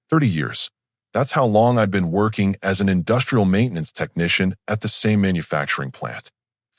30 years. That's how long I'd been working as an industrial maintenance technician at the same manufacturing plant.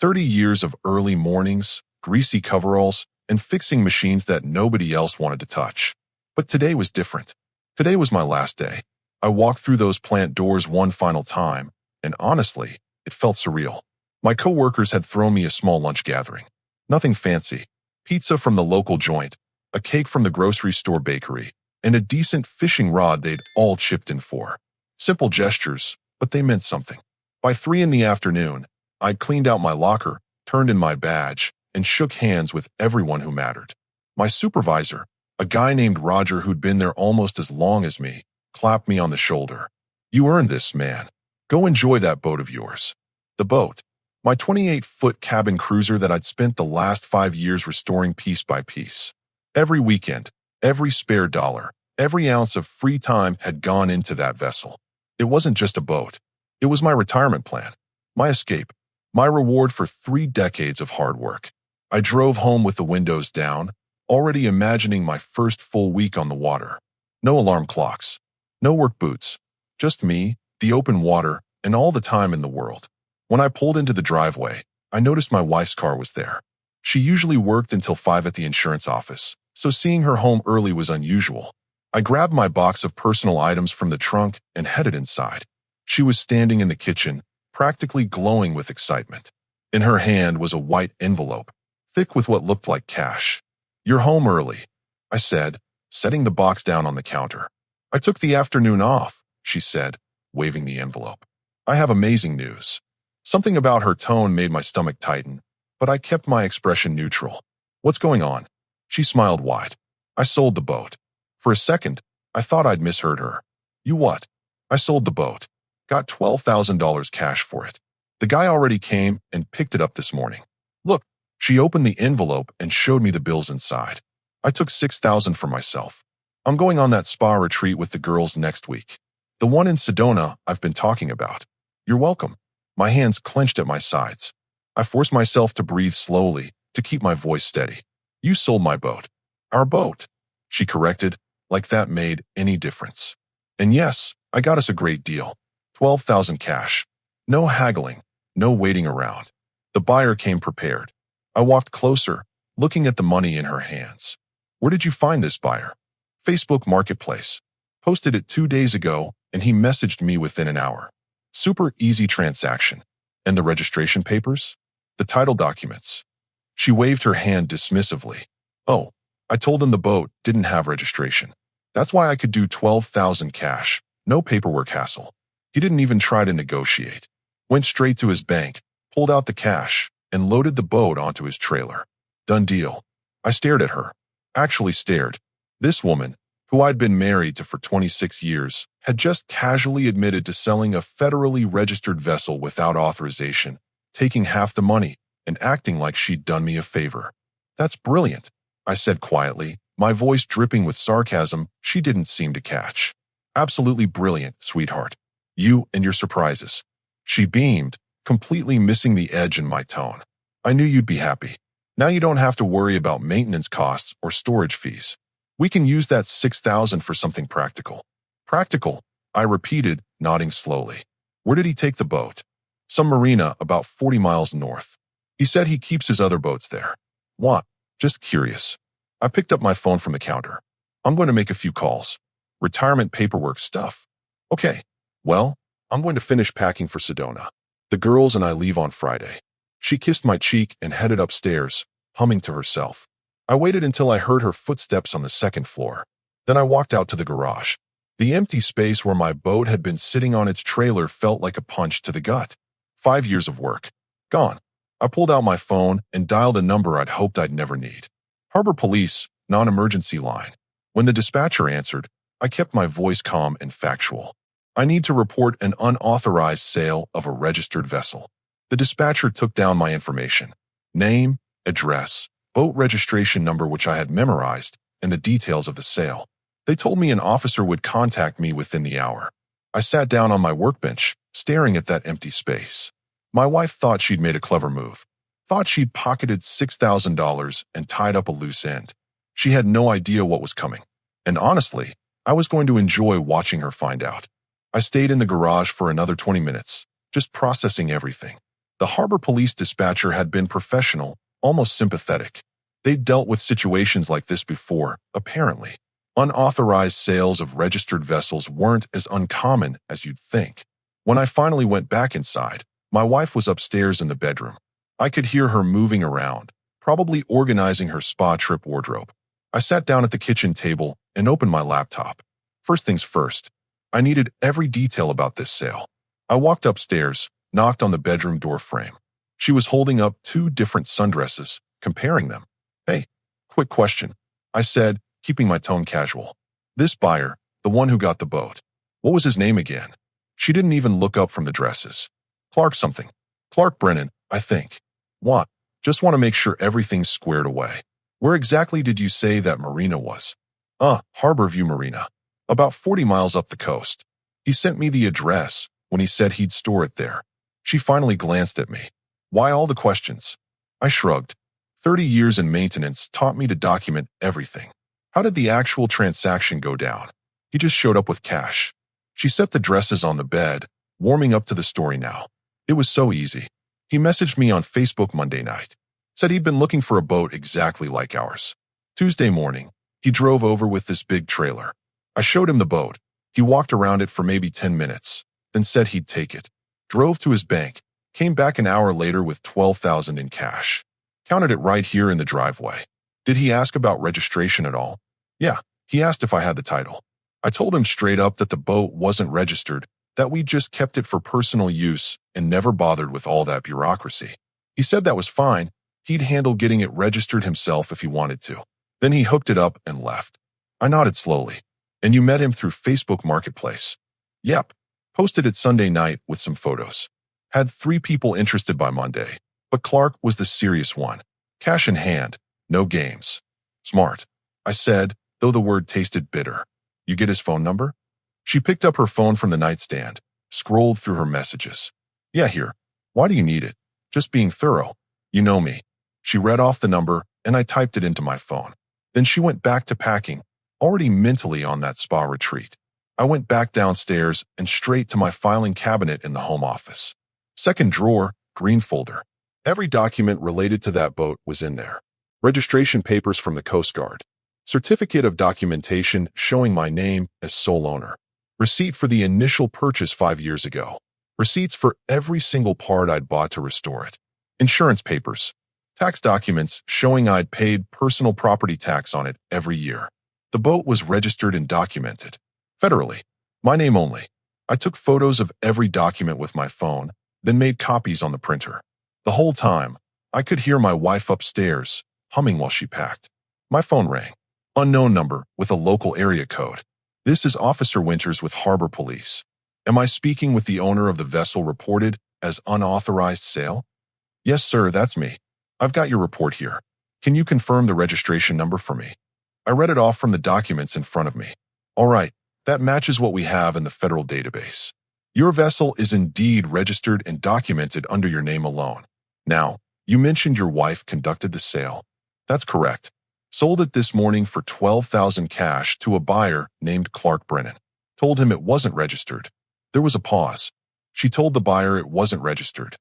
30 years of early mornings, greasy coveralls, and fixing machines that nobody else wanted to touch. But today was different. Today was my last day. I walked through those plant doors one final time, and honestly, it felt surreal. My coworkers had thrown me a small lunch gathering. Nothing fancy. Pizza from the local joint, a cake from the grocery store bakery, and a decent fishing rod they'd all chipped in for. Simple gestures, but they meant something. By 3 in the afternoon, I'd cleaned out my locker, turned in my badge, and shook hands with everyone who mattered. My supervisor, a guy named Roger who'd been there almost as long as me, clapped me on the shoulder. "You earned this, man. Go enjoy that boat of yours." The boat. My 28-foot cabin cruiser that I'd spent the last 5 years restoring piece by piece. Every weekend, every spare dollar, every ounce of free time had gone into that vessel. It wasn't just a boat. It was my retirement plan, my escape, my reward for 3 decades of hard work. I drove home with the windows down, already imagining my first full week on the water. No alarm clocks, no work boots, just me, the open water, and all the time in the world. When I pulled into the driveway, I noticed my wife's car was there. She usually worked until 5 at the insurance office, so seeing her home early was unusual. I grabbed my box of personal items from the trunk and headed inside. She was standing in the kitchen, practically glowing with excitement. In her hand was a white envelope, thick with what looked like cash. "You're home early," I said, setting the box down on the counter. "I took the afternoon off," she said, waving the envelope. "I have amazing news." Something about her tone made my stomach tighten, but I kept my expression neutral. "What's going on?" She smiled wide. "I sold the boat." For a second, I thought I'd misheard her. "You what?" "I sold the boat. Got $12,000 cash for it. The guy already came and picked it up this morning. Look." She opened the envelope and showed me the bills inside. "I took $6,000 for myself. I'm going on that spa retreat with the girls next week. The one in Sedona I've been talking about." "You're welcome." My hands clenched at my sides. I forced myself to breathe slowly, to keep my voice steady. "You sold my boat." "Our boat," she corrected, like that made any difference. "And yes, I got us a great deal. 12,000 cash. No haggling, no waiting around." The buyer came prepared. I walked closer, looking at the money in her hands. "Where did you find this buyer?" "Facebook Marketplace. Posted it 2 days ago, and he messaged me within an hour. Super easy transaction. And the registration papers? The title documents." She waved her hand dismissively. "Oh, I told him the boat didn't have registration. That's why I could do 12,000 cash, no paperwork hassle." He didn't even try to negotiate. Went straight to his bank, pulled out the cash, and loaded the boat onto his trailer. Done deal. I stared at her. Actually stared. This woman, who I'd been married to for 26 years, had just casually admitted to selling a federally registered vessel without authorization, taking half the money, and acting like she'd done me a favor. "That's brilliant," I said quietly, my voice dripping with sarcasm she didn't seem to catch. "Absolutely brilliant, sweetheart. You and your surprises." She beamed, completely missing the edge in my tone. "I knew you'd be happy. Now you don't have to worry about maintenance costs or storage fees. We can use that 6,000 for something practical." "Practical," I repeated, nodding slowly. "Where did he take the boat?" "Some marina about 40 miles north. He said he keeps his other boats there." "What?" "Just curious." I picked up my phone from the counter. "I'm going to make a few calls. Retirement paperwork stuff." "Okay. Well, I'm going to finish packing for Sedona. The girls and I leave on Friday." She kissed my cheek and headed upstairs, humming to herself. I waited until I heard her footsteps on the second floor. Then I walked out to the garage. The empty space where my boat had been sitting on its trailer felt like a punch to the gut. 5 years of work. Gone. I pulled out my phone and dialed a number I'd hoped I'd never need. Harbor Police, non-emergency line. When the dispatcher answered, I kept my voice calm and factual. "I need to report an unauthorized sale of a registered vessel." The dispatcher took down my information. Name, address, boat registration number which I had memorized, and the details of the sale. They told me an officer would contact me within the hour. I sat down on my workbench, staring at that empty space. My wife thought she'd made a clever move. Thought she'd pocketed $6,000 and tied up a loose end. She had no idea what was coming. And honestly, I was going to enjoy watching her find out. I stayed in the garage for another 20 minutes, just processing everything. The harbor police dispatcher had been professional, almost sympathetic. They'd dealt with situations like this before, apparently. Unauthorized sales of registered vessels weren't as uncommon as you'd think. When I finally went back inside, my wife was upstairs in the bedroom. I could hear her moving around, probably organizing her spa trip wardrobe. I sat down at the kitchen table and opened my laptop. First things first, I needed every detail about this sale. I walked upstairs, knocked on the bedroom door frame. She was holding up 2 different sundresses, comparing them. "Hey, quick question," I said, keeping my tone casual. "This buyer, the one who got the boat, what was his name again?" She didn't even look up from the dresses. "Clark something. Clark Brennan, I think." "What? Just want to make sure everything's squared away. Where exactly did you say that marina was?" Harborview Marina. About 40 miles up the coast. He sent me the address when he said he'd store it there." She finally glanced at me. "Why all the questions?" I shrugged. 30 years in maintenance taught me to document everything. How did the actual transaction go down? He just showed up with cash. She set the dresses on the bed, warming up to the story now. It was so easy. He messaged me on Facebook Monday night. Said he'd been looking for a boat exactly like ours. Tuesday morning, he drove over with this big trailer. I showed him the boat. He walked around it for maybe 10 minutes, then said he'd take it. Drove to his bank, came back an hour later with $12,000 in cash. Counted it right here in the driveway. Did he ask about registration at all? Yeah, he asked if I had the title. I told him straight up that the boat wasn't registered, that we just kept it for personal use and never bothered with all that bureaucracy. He said that was fine. He'd handle getting it registered himself if he wanted to. Then he hooked it up and left. I nodded slowly. "And you met him through Facebook Marketplace?" "Yep. Posted it Sunday night with some photos. Had 3 people interested by Monday, but Clark was the serious one. Cash in hand, no games." "Smart," I said, though the word tasted bitter. "You get his phone number?" She picked up her phone from the nightstand, scrolled through her messages. "Yeah, here. Why do you need it?" "Just being thorough. You know me." She read off the number, and I typed it into my phone. Then she went back to packing, already mentally on that spa retreat. I went back downstairs and straight to my filing cabinet in the home office. Second drawer, green folder. Every document related to that boat was in there. Registration papers from the Coast Guard. Certificate of documentation showing my name as sole owner. Receipt for the initial purchase 5 years ago. Receipts for every single part I'd bought to restore it. Insurance papers. Tax documents showing I'd paid personal property tax on it every year. The boat was registered and documented. Federally. My name only. I took photos of every document with my phone, then made copies on the printer. The whole time, I could hear my wife upstairs, humming while she packed. My phone rang. Unknown number with a local area code. "This is Officer Winters with Harbor Police. Am I speaking with the owner of the vessel reported as unauthorized sale?" "Yes, sir, that's me. I've got your report here. Can you confirm the registration number for me?" I read it off from the documents in front of me. "All right, that matches what we have in the federal database. Your vessel is indeed registered and documented under your name alone. Now, you mentioned your wife conducted the sale." "That's correct. Sold it this morning for $12,000 cash to a buyer named Clark Brennan. Told him it wasn't registered." There was a pause. She told the buyer it wasn't registered.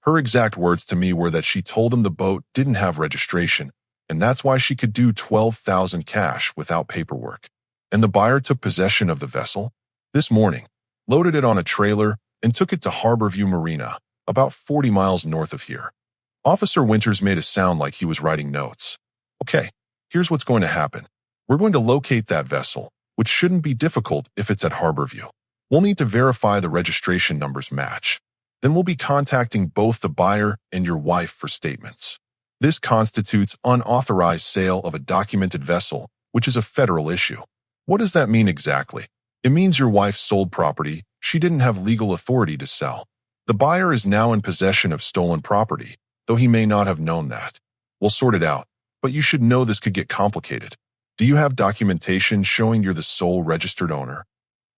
Her exact words to me were that she told him the boat didn't have registration, and that's why she could do $12,000 cash without paperwork. And the buyer took possession of the vessel this morning, loaded it on a trailer, and took it to Harborview Marina, about 40 miles north of here. Officer Winters made it sound like he was writing notes. "Okay, here's what's going to happen. We're going to locate that vessel, which shouldn't be difficult if it's at Harborview. We'll need to verify the registration numbers match. Then we'll be contacting both the buyer and your wife for statements. This constitutes unauthorized sale of a documented vessel, which is a federal issue." "What does that mean exactly?" "It means your wife sold property she didn't have legal authority to sell. The buyer is now in possession of stolen property, though he may not have known that. We'll sort it out, but you should know this could get complicated. Do you have documentation showing you're the sole registered owner?"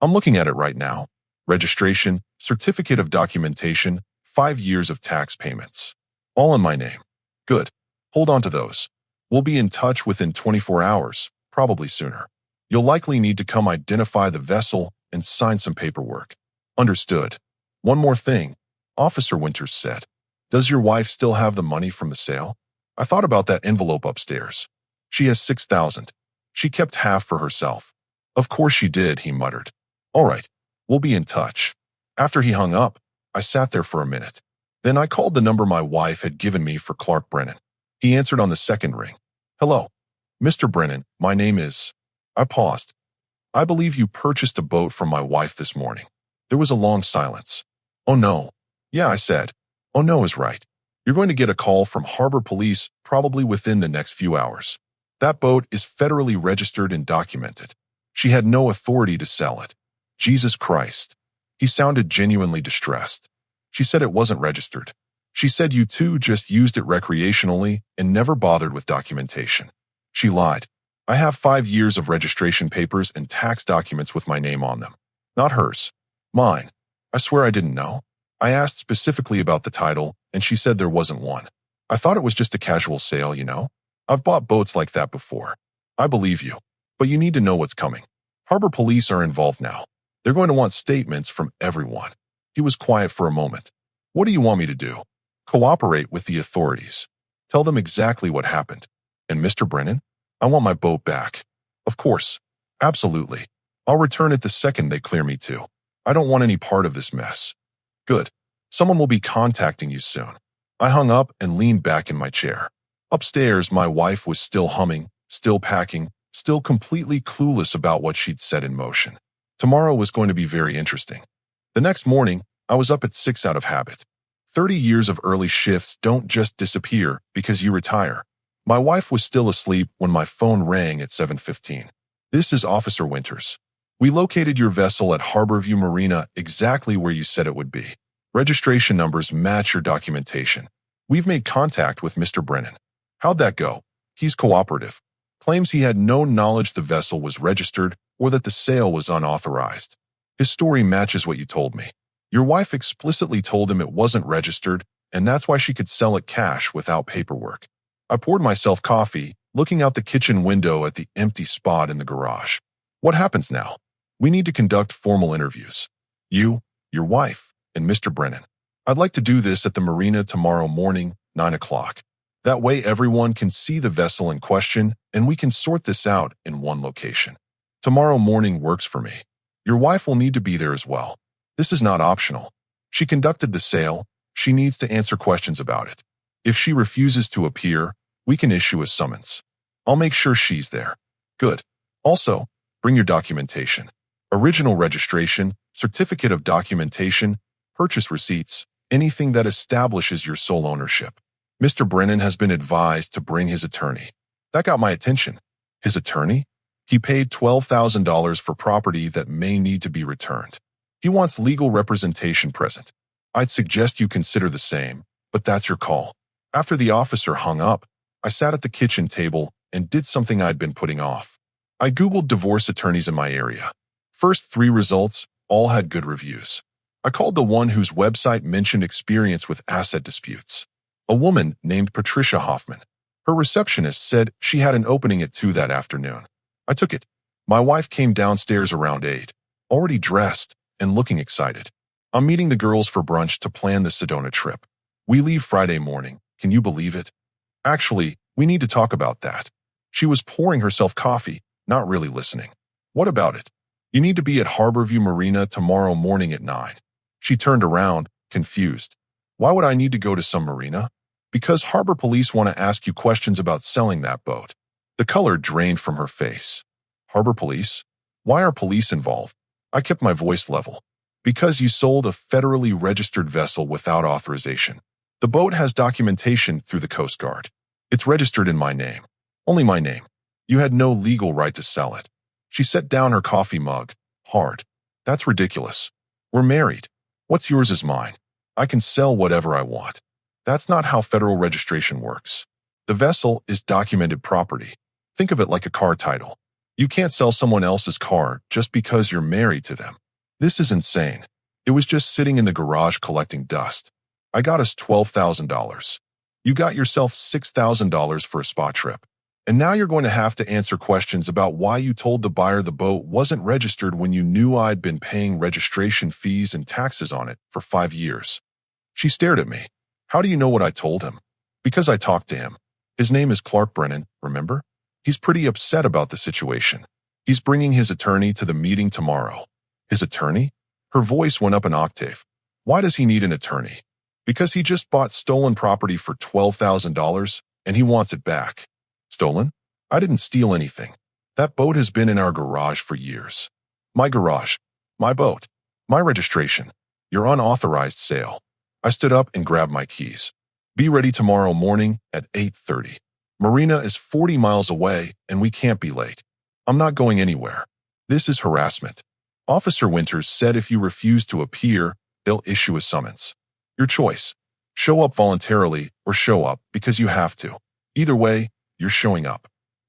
"I'm looking at it right now. Registration, certificate of documentation, 5 years of tax payments. All in my name." "Good. Hold on to those. We'll be in touch within 24 hours, probably sooner." You'll likely need to come identify the vessel and sign some paperwork. Understood. One more thing, Officer Winters said. Does your wife still have the money from the sale? I thought about that envelope upstairs. She has 6,000. She kept half for herself. Of course she did, he muttered. All right, we'll be in touch. After he hung up, I sat there for a minute. Then I called the number my wife had given me for Clark Brennan. He answered on the second ring. Hello, Mr. Brennan, my name is... I paused. I believe you purchased a boat from my wife this morning. There was a long silence. Oh no. Yeah, I said. Oh no is right. You're going to get a call from Harbor Police probably within the next few hours. That boat is federally registered and documented. She had no authority to sell it. Jesus Christ. He sounded genuinely distressed. She said it wasn't registered. She said you two just used it recreationally and never bothered with documentation. She lied. I have 5 years of registration papers and tax documents with my name on them. Not hers. Mine. I swear I didn't know. I asked specifically about the title, and she said there wasn't one. I thought it was just a casual sale, you know? I've bought boats like that before. I believe you. But you need to know what's coming. Harbor Police are involved now. They're going to want statements from everyone. He was quiet for a moment. What do you want me to do? Cooperate with the authorities. Tell them exactly what happened. And Mr. Brennan? I want my boat back. Of course. Absolutely. I'll return it the second they clear me to. I don't want any part of this mess. Good. Someone will be contacting you soon. I hung up and leaned back in my chair. Upstairs, my wife was still humming, still packing, still completely clueless about what she'd set in motion. Tomorrow was going to be very interesting. The next morning, I was up at 6 out of habit. 30 years of early shifts don't just disappear because you retire. My wife was still asleep when my phone rang at 7:15. This is Officer Winters. We located your vessel at Harborview Marina exactly where you said it would be. Registration numbers match your documentation. We've made contact with Mr. Brennan. How'd that go? He's cooperative. Claims he had no knowledge the vessel was registered or that the sale was unauthorized. His story matches what you told me. Your wife explicitly told him it wasn't registered, and that's why she could sell it cash without paperwork. I poured myself coffee, looking out the kitchen window at the empty spot in the garage. What happens now? We need to conduct formal interviews. You, your wife, and Mr. Brennan. I'd like to do this at the marina tomorrow morning, 9 o'clock. That way everyone can see the vessel in question, and we can sort this out in one location. Tomorrow morning works for me. Your wife will need to be there as well. This is not optional. She conducted the sale. She needs to answer questions about it. If she refuses to appear, we can issue a summons. I'll make sure she's there. Good. Also, bring your documentation. Original registration, certificate of documentation, purchase receipts, anything that establishes your sole ownership. Mr. Brennan has been advised to bring his attorney. That got my attention. His attorney? He paid $12,000 for property that may need to be returned. He wants legal representation present. I'd suggest you consider the same, but that's your call. After the officer hung up, I sat at the kitchen table and did something I'd been putting off. I Googled divorce attorneys in my area. First 3 results all had good reviews. I called the one whose website mentioned experience with asset disputes. A woman named Patricia Hoffman. Her receptionist said she had an opening at 2 that afternoon. I took it. My wife came downstairs around 8, already dressed and looking excited. I'm meeting the girls for brunch to plan the Sedona trip. We leave Friday morning. Can you believe it? Actually, we need to talk about that. She was pouring herself coffee, not really listening. What about it? You need to be at Harborview Marina tomorrow morning at 9. She turned around, confused. Why would I need to go to some marina? Because Harbor Police want to ask you questions about selling that boat. The color drained from her face. Harbor Police? Why are police involved? I kept my voice level. Because you sold a federally registered vessel without authorization. The boat has documentation through the Coast Guard. It's registered in my name. Only my name. You had no legal right to sell it. She set down her coffee mug, hard. That's ridiculous. We're married. What's yours is mine. I can sell whatever I want. That's not how federal registration works. The vessel is documented property. Think of it like a car title. You can't sell someone else's car just because you're married to them. This is insane. It was just sitting in the garage collecting dust. I got us $12,000. You got yourself $6,000 for a spa trip. And now you're going to have to answer questions about why you told the buyer the boat wasn't registered when you knew I'd been paying registration fees and taxes on it for 5 years. She stared at me. How do you know what I told him? Because I talked to him. His name is Clark Brennan, remember? He's pretty upset about the situation. He's bringing his attorney to the meeting tomorrow. His attorney? Her voice went up an octave. Why does he need an attorney? Because he just bought stolen property for $12,000 and he wants it back. Stolen? I didn't steal anything. That boat has been in our garage for years. My garage. My boat. My registration. Your unauthorized sale. I stood up and grabbed my keys. Be ready tomorrow morning at 8:30. Marina is 40 miles away and we can't be late. I'm not going anywhere. This is harassment. Officer Winters said if you refuse to appear, they'll issue a summons. Your choice. Show up voluntarily or show up because you have to. Either way, you're showing up.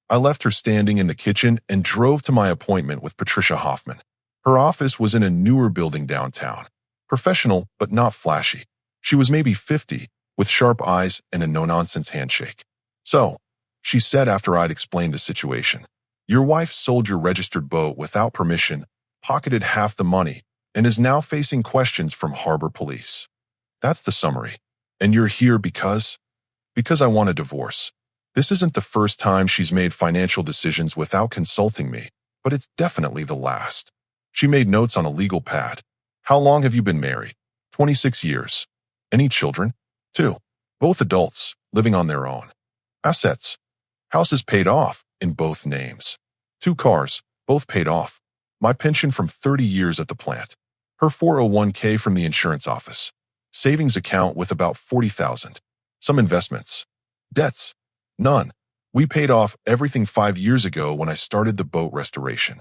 I left her standing in the kitchen and drove to my appointment with Patricia Hoffman. Her office was in a newer building downtown. Professional, but not flashy. She was maybe 50, with sharp eyes and a no-nonsense handshake. So, she said after I'd explained the situation, your wife sold your registered boat without permission, pocketed half the money, and is now facing questions from Harbor Police. That's the summary. And you're here because I want a divorce. This isn't the first time she's made financial decisions without consulting me, but it's definitely the last. She made notes on a legal pad. How long have you been married? 26 years. Any children? 2. Both adults, living on their own. Assets. House is paid off, in both names. 2 cars, both paid off. My pension from 30 years at the plant. Her 401k from the insurance office. Savings account with about $40,000. Some investments. Debts. None. We paid off everything 5 years ago when I started the boat restoration.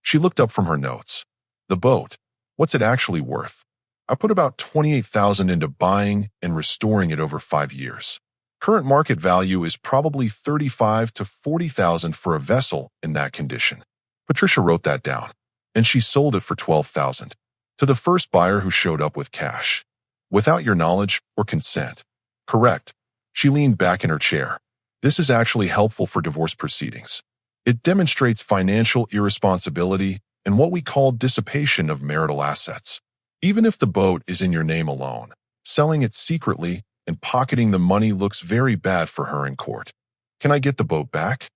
She looked up from her notes. The boat. What's it actually worth? I put about $28,000 into buying and restoring it over 5 years. Current market value is probably $35,000 to $40,000 for a vessel in that condition. Patricia wrote that down, and she sold it for $12,000 to the first buyer who showed up with cash. Without your knowledge or consent. Correct. She leaned back in her chair. This is actually helpful for divorce proceedings. It demonstrates financial irresponsibility and what we call dissipation of marital assets. Even if the boat is in your name alone, selling it secretly and pocketing the money looks very bad for her in court. Can I get the boat back?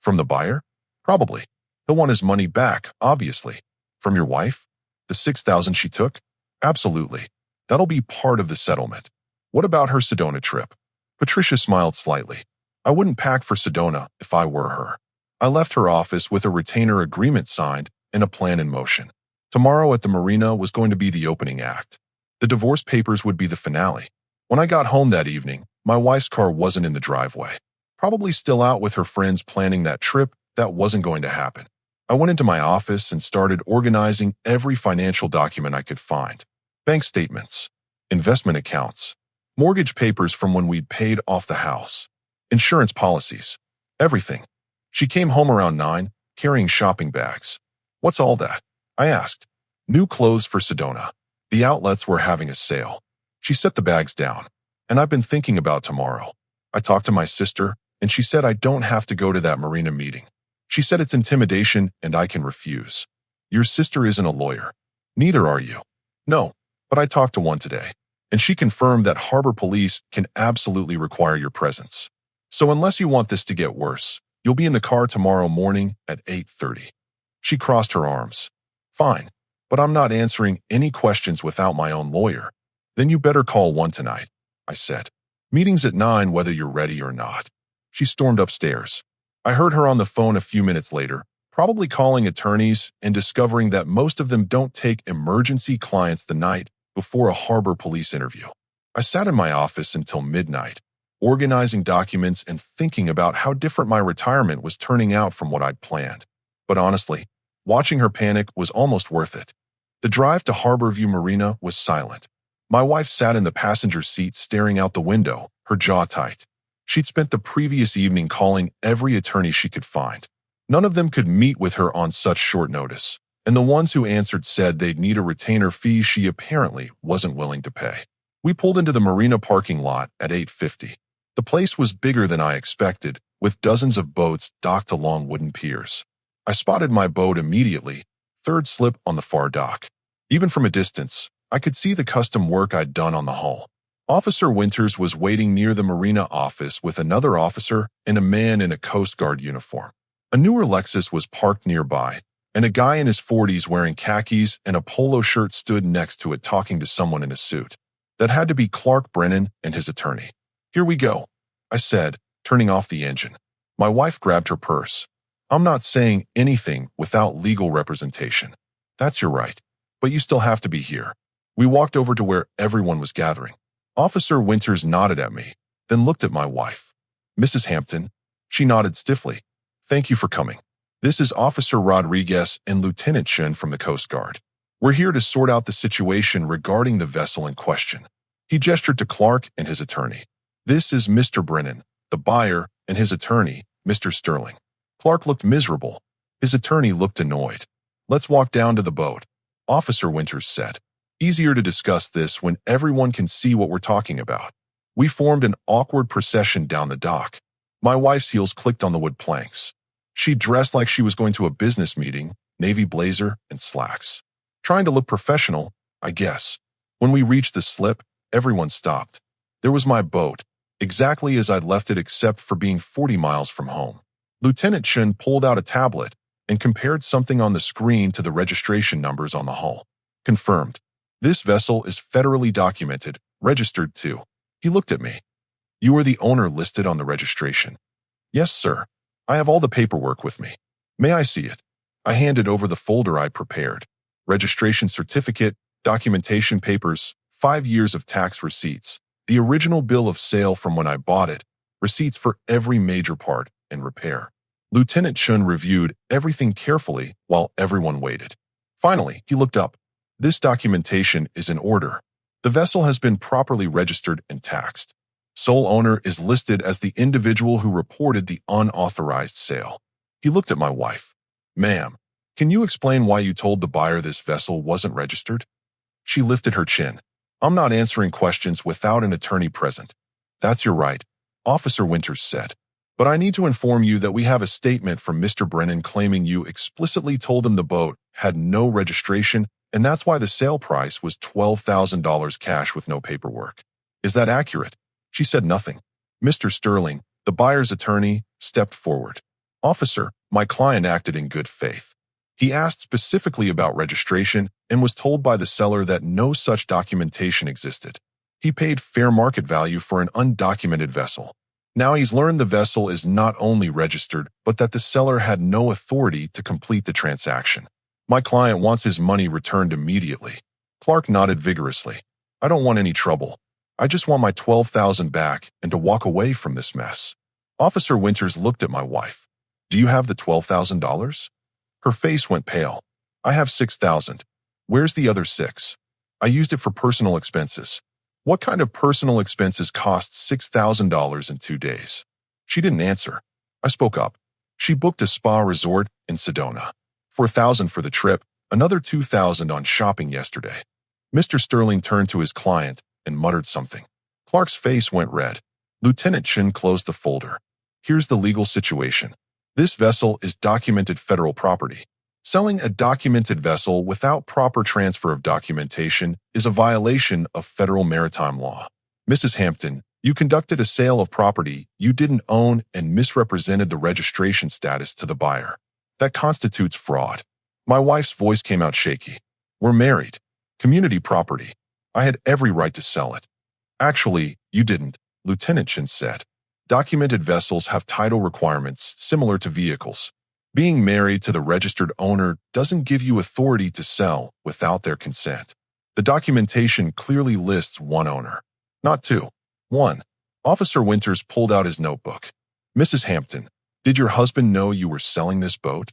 From the buyer? Probably. He'll want his money back, obviously. From your wife? The $6,000 she took? Absolutely. That'll be part of the settlement. What about her Sedona trip? Patricia smiled slightly. I wouldn't pack for Sedona if I were her. I left her office with a retainer agreement signed and a plan in motion. Tomorrow at the marina was going to be the opening act. The divorce papers would be the finale. When I got home that evening, my wife's car wasn't in the driveway. Probably still out with her friends planning that trip that wasn't going to happen. I went into my office and started organizing every financial document I could find. Bank statements, investment accounts, mortgage papers from when we'd paid off the house, insurance policies, everything. She came home around 9, carrying shopping bags. What's all that? I asked. New clothes for Sedona. The outlets were having a sale. She set the bags down. And I've been thinking about tomorrow. I talked to my sister, and she said I don't have to go to that marina meeting. She said it's intimidation and I can refuse. Your sister isn't a lawyer. Neither are you. No, but I talked to one today, and she confirmed that Harbor Police can absolutely require your presence. So unless you want this to get worse, you'll be in the car tomorrow morning at 8:30. She crossed her arms. Fine, but I'm not answering any questions without my own lawyer. Then you better call one tonight, I said. Meeting's at 9 whether you're ready or not. She stormed upstairs. I heard her on the phone a few minutes later, probably calling attorneys and discovering that most of them don't take emergency clients the night before a Harbor Police interview. I sat in my office until midnight, organizing documents and thinking about how different my retirement was turning out from what I'd planned. But honestly, watching her panic was almost worth it. The drive to Harborview Marina was silent. My wife sat in the passenger seat staring out the window, her jaw tight. She'd spent the previous evening calling every attorney she could find. None of them could meet with her on such short notice, and the ones who answered said they'd need a retainer fee she apparently wasn't willing to pay. We pulled into the marina parking lot at 8:50. The place was bigger than I expected, with dozens of boats docked along wooden piers. I spotted my boat immediately, third slip on the far dock. Even from a distance, I could see the custom work I'd done on the hull. Officer Winters was waiting near the marina office with another officer and a man in a Coast Guard uniform. A newer Lexus was parked nearby, and a guy in his 40s wearing khakis and a polo shirt stood next to it talking to someone in a suit. That had to be Clark Brennan and his attorney. "Here we go," I said, turning off the engine. My wife grabbed her purse. "I'm not saying anything without legal representation." "That's your right, but you still have to be here." We walked over to where everyone was gathering. Officer Winters nodded at me, then looked at my wife. "Mrs. Hampton." She nodded stiffly. "Thank you for coming. This is Officer Rodriguez and Lieutenant Chen from the Coast Guard. We're here to sort out the situation regarding the vessel in question." He gestured to Clark and his attorney. "This is Mr. Brennan, the buyer, and his attorney, Mr. Sterling." Clark looked miserable. His attorney looked annoyed. "Let's walk down to the boat," Officer Winters said. "Easier to discuss this when everyone can see what we're talking about." We formed an awkward procession down the dock. My wife's heels clicked on the wood planks. She dressed like she was going to a business meeting, navy blazer and slacks. Trying to look professional, I guess. When we reached the slip, everyone stopped. There was my boat, exactly as I'd left it except for being 40 miles from home. Lieutenant Chen pulled out a tablet and compared something on the screen to the registration numbers on the hull. Confirmed. "This vessel is federally documented, registered too." He looked at me. "You are the owner listed on the registration." "Yes, sir. I have all the paperwork with me." "May I see it?" I handed over the folder I prepared. Registration certificate, documentation papers, 5 years of tax receipts, the original bill of sale from when I bought it, receipts for every major part and repair. Lieutenant Chen reviewed everything carefully while everyone waited. Finally, he looked up. "This documentation is in order. The vessel has been properly registered and taxed. Sole owner is listed as the individual who reported the unauthorized sale." He looked at my wife. "Ma'am, can you explain why you told the buyer this vessel wasn't registered?" She lifted her chin. "I'm not answering questions without an attorney present." "That's your right," Officer Winters said. "But I need to inform you that we have a statement from Mr. Brennan claiming you explicitly told him the boat had no registration, and that's why the sale price was $12,000 cash with no paperwork. Is that accurate?" She said nothing. Mr. Sterling, the buyer's attorney, stepped forward. "Officer, my client acted in good faith. He asked specifically about registration and was told by the seller that no such documentation existed. He paid fair market value for an undocumented vessel. Now he's learned the vessel is not only registered, but that the seller had no authority to complete the transaction. My client wants his money returned immediately." Clark nodded vigorously. "I don't want any trouble. I just want my $12,000 back and to walk away from this mess." Officer Winters looked at my wife. "Do you have the $12,000? Her face went pale. "I have $6,000. Where's the other 6? "I used it for personal expenses." "What kind of personal expenses cost $6,000 in 2 days?" She didn't answer. I spoke up. "She booked a spa resort in Sedona. $4,000 for the trip, another $2,000 on shopping yesterday." Mr. Sterling turned to his client and muttered something. Clark's face went red. Lieutenant Chen closed the folder. "Here's the legal situation. This vessel is documented federal property. Selling a documented vessel without proper transfer of documentation is a violation of federal maritime law. Mrs. Hampton, you conducted a sale of property you didn't own and misrepresented the registration status to the buyer. That constitutes fraud." My wife's voice came out shaky. "We're married. Community property. I had every right to sell it." "Actually, you didn't," Lieutenant Chen said. "Documented vessels have title requirements similar to vehicles. Being married to the registered owner doesn't give you authority to sell without their consent. The documentation clearly lists one owner, not two. 1. Officer Winters pulled out his notebook. "Mrs. Hampton, did your husband know you were selling this boat?"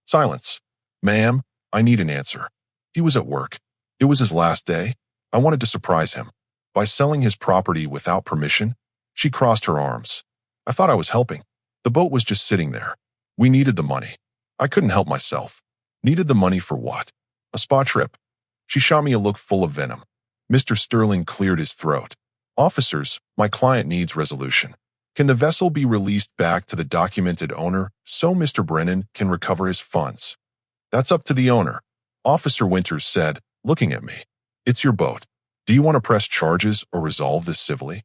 Silence. "Ma'am, I need an answer. He was at work. It was his last day. I wanted to surprise him. By selling his property without permission?" She crossed her arms. "I thought I was helping. The boat was just sitting there. We needed the money. I couldn't help myself." "Needed the money for what?" "A spa trip." She shot me a look full of venom. Mr. Sterling cleared his throat. "Officers, my client needs resolution. Can the vessel be released back to the documented owner so Mr. Brennan can recover his funds? That's up to the owner, Officer Winters said, looking at me. It's your boat. Do you want to press charges or resolve this civilly?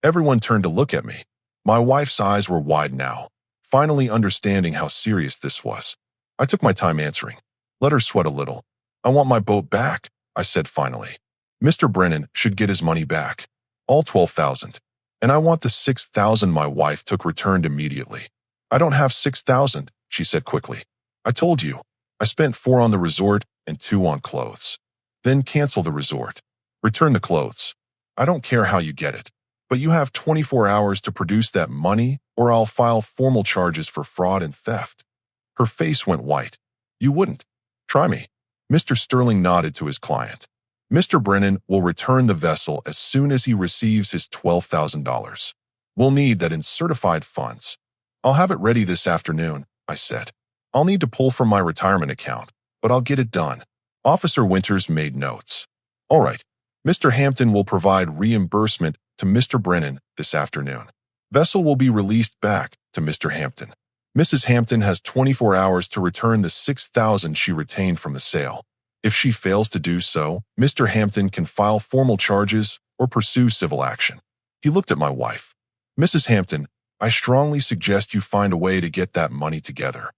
Everyone turned to look at me. My wife's eyes were wide now, finally understanding how serious this was. I took my time answering. Let her sweat a little. I want my boat back, I said finally. Mr. Brennan should get his money back. All $12,000. And I want the $6,000 my wife took returned immediately. I don't have $6,000, she said quickly. I told you. I spent $4 on the resort and $2 on clothes. Then cancel the resort. Return the clothes. I don't care how you get it. But you have 24 hours to produce that money or I'll file formal charges for fraud and theft. Her face went white. You wouldn't. Try me. Mr. Sterling nodded to his client. Mr. Brennan will return the vessel as soon as he receives his $12,000. We'll need that in certified funds. I'll have it ready this afternoon, I said. I'll need to pull from my retirement account, but I'll get it done. Officer Winters made notes. All right. Mr. Hampton will provide reimbursement to Mr. Brennan this afternoon. Vessel will be released back to Mr. Hampton. Mrs. Hampton has 24 hours to return the $6,000 she retained from the sale. If she fails to do so, Mr. Hampton can file formal charges or pursue civil action. He looked at my wife. Mrs. Hampton, I strongly suggest you find a way to get that money together.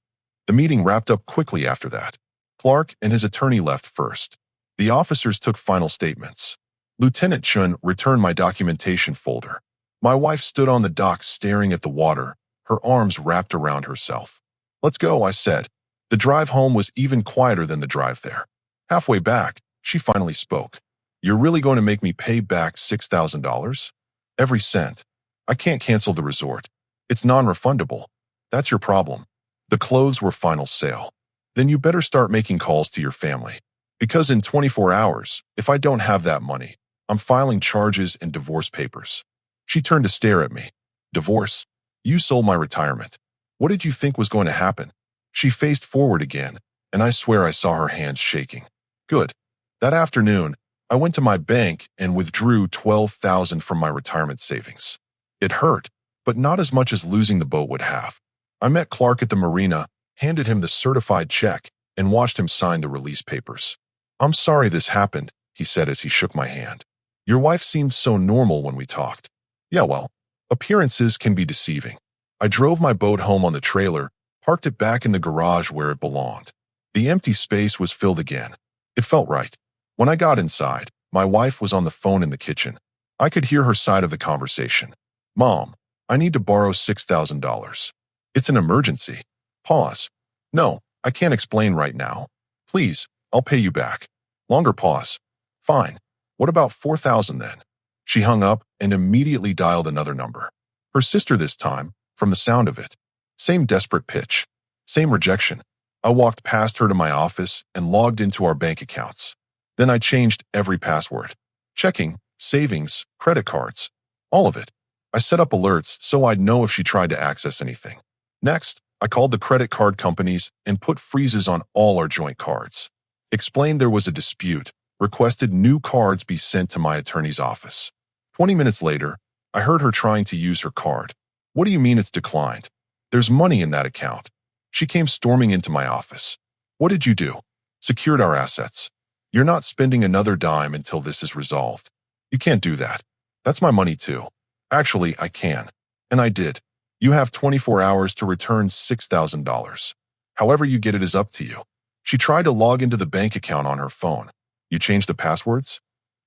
The meeting wrapped up quickly after that. Clark and his attorney left first. The officers took final statements. Lieutenant Chun returned my documentation folder. My wife stood on the dock staring at the water, her arms wrapped around herself. Let's go, I said. The drive home was even quieter than the drive there. Halfway back, she finally spoke. You're really going to make me pay back $6,000? Every cent. I can't cancel the resort. It's non-refundable. That's your problem. The clothes were final sale. Then you better start making calls to your family. Because in 24 hours, if I don't have that money, I'm filing charges and divorce papers. She turned to stare at me. Divorce? You sold my retirement. What did you think was going to happen? She faced forward again, and I swear I saw her hands shaking. Good. That afternoon, I went to my bank and withdrew $12,000 from my retirement savings. It hurt, but not as much as losing the boat would have. I met Clark at the marina, handed him the certified check, and watched him sign the release papers. I'm sorry this happened, he said as he shook my hand. Your wife seemed so normal when we talked. Yeah, well, appearances can be deceiving. I drove my boat home on the trailer, parked it back in the garage where it belonged. The empty space was filled again. It felt right. When I got inside, my wife was on the phone in the kitchen. I could hear her side of the conversation. Mom, I need to borrow $6,000. It's an emergency. Pause. No, I can't explain right now. Please, I'll pay you back. Longer pause. Fine. What about $4,000 then? She hung up and immediately dialed another number. Her sister this time, from the sound of it. Same desperate pitch. Same rejection. I walked past her to my office and logged into our bank accounts. Then I changed every password. Checking, savings, credit cards. All of it. I set up alerts so I'd know if she tried to access anything. Next, I called the credit card companies and put freezes on all our joint cards. Explained there was a dispute, requested new cards be sent to my attorney's office. 20 minutes later, I heard her trying to use her card. What do you mean it's declined? There's money in that account. She came storming into my office. What did you do? Secured our assets. You're not spending another dime until this is resolved. You can't do that. That's my money too. Actually, I can. And I did. You have 24 hours to return $6,000. However you get it is up to you. She tried to log into the bank account on her phone. You changed the passwords?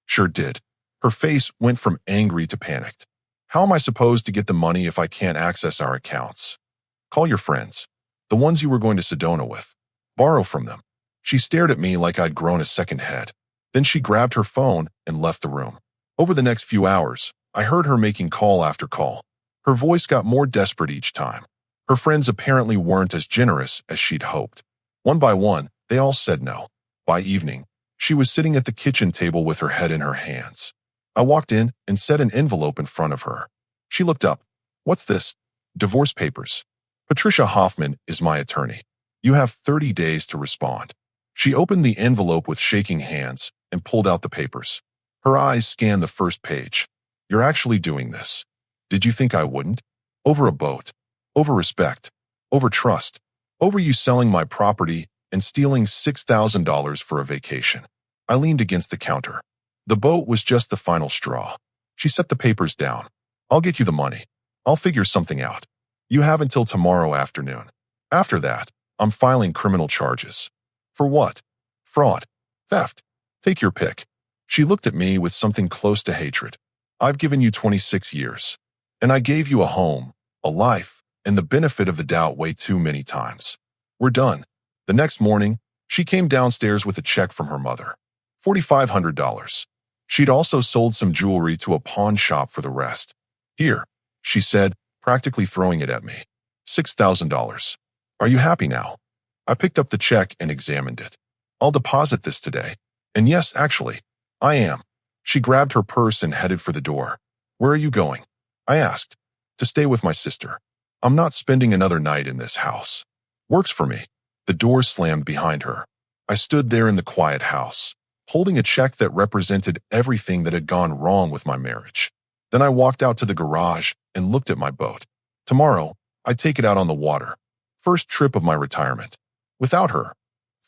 Sure did. Her face went from angry to panicked. How am I supposed to get the money if I can't access our accounts? Call your friends. The ones you were going to Sedona with. Borrow from them. She stared at me like I'd grown a second head. Then she grabbed her phone and left the room. Over the next few hours, I heard her making call after call. Her voice got more desperate each time. Her friends apparently weren't as generous as she'd hoped. One by one, they all said no. By evening, she was sitting at the kitchen table with her head in her hands. I walked in and set an envelope in front of her. She looked up. What's this? Divorce papers. Patricia Hoffman is my attorney. You have 30 days to respond. She opened the envelope with shaking hands and pulled out the papers. Her eyes scanned the first page. You're actually doing this. Did you think I wouldn't? Over a boat. Over respect. Over trust. Over you selling my property and stealing $6,000 for a vacation. I leaned against the counter. The boat was just the final straw. She set the papers down. I'll get you the money. I'll figure something out. You have until tomorrow afternoon. After that, I'm filing criminal charges. For what? Fraud. Theft. Take your pick. She looked at me with something close to hatred. I've given you 26 years. And I gave you a home, a life, and the benefit of the doubt way too many times. We're done. The next morning, she came downstairs with a check from her mother. $4,500. She'd also sold some jewelry to a pawn shop for the rest. Here, she said, practically throwing it at me. $6,000. Are you happy now? I picked up the check and examined it. I'll deposit this today. And yes, actually, I am. She grabbed her purse and headed for the door. Where are you going? I asked. To stay with my sister. I'm not spending another night in this house. Works for me. The door slammed behind her. I stood there in the quiet house, holding a check that represented everything that had gone wrong with my marriage. Then I walked out to the garage and looked at my boat. Tomorrow, I'd take it out on the water. First trip of my retirement. Without her.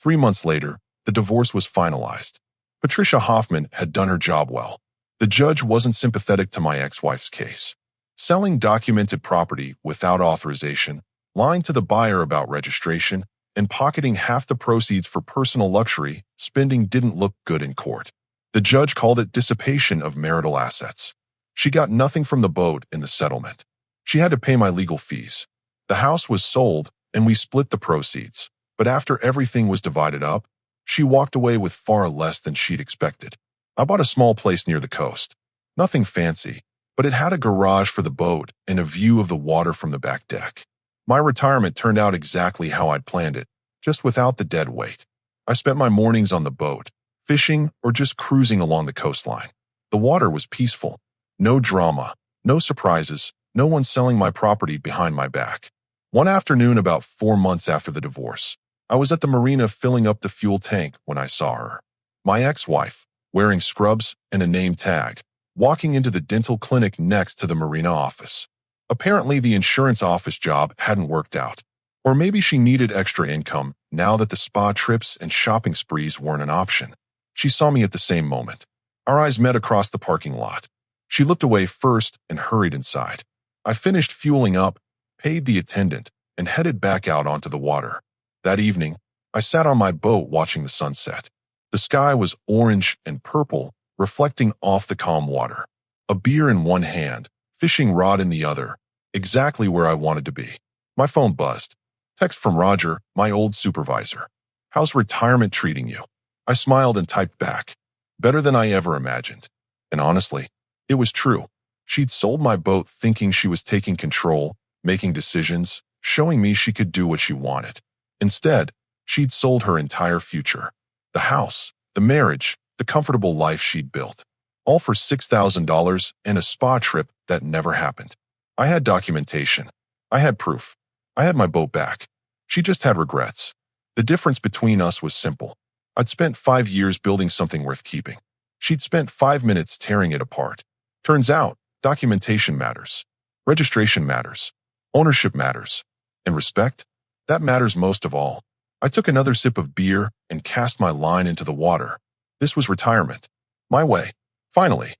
3 months later, the divorce was finalized. Patricia Hoffman had done her job well. The judge wasn't sympathetic to my ex-wife's case. Selling documented property without authorization, lying to the buyer about registration, and pocketing half the proceeds for personal luxury spending didn't look good in court. The judge called it dissipation of marital assets. She got nothing from the boat in the settlement. She had to pay my legal fees. The house was sold, and we split the proceeds. But after everything was divided up, she walked away with far less than she'd expected. I bought a small place near the coast. Nothing fancy, but it had a garage for the boat and a view of the water from the back deck. My retirement turned out exactly how I'd planned it, just without the dead weight. I spent my mornings on the boat, fishing or just cruising along the coastline. The water was peaceful. No drama, no surprises, no one selling my property behind my back. One afternoon about 4 months after the divorce, I was at the marina filling up the fuel tank when I saw her. My ex-wife, wearing scrubs and a name tag, walking into the dental clinic next to the marina office. Apparently, the insurance office job hadn't worked out. Or maybe she needed extra income now that the spa trips and shopping sprees weren't an option. She saw me at the same moment. Our eyes met across the parking lot. She looked away first and hurried inside. I finished fueling up, paid the attendant, and headed back out onto the water. That evening, I sat on my boat watching the sunset. The sky was orange and purple, reflecting off the calm water. A beer in one hand, fishing rod in the other, exactly where I wanted to be. My phone buzzed. Text from Roger, my old supervisor. How's retirement treating you? I smiled and typed back. Better than I ever imagined. And honestly, it was true. She'd sold my boat thinking she was taking control, making decisions, showing me she could do what she wanted. Instead, she'd sold her entire future. The house, the marriage, the comfortable life she'd built. All for $6,000 and a spa trip that never happened. I had documentation. I had proof. I had my boat back. She just had regrets. The difference between us was simple. I'd spent 5 years building something worth keeping. She'd spent 5 minutes tearing it apart. Turns out, documentation matters. Registration matters. Ownership matters. And respect? That matters most of all. I took another sip of beer and cast my line into the water. This was retirement. My way. Finally.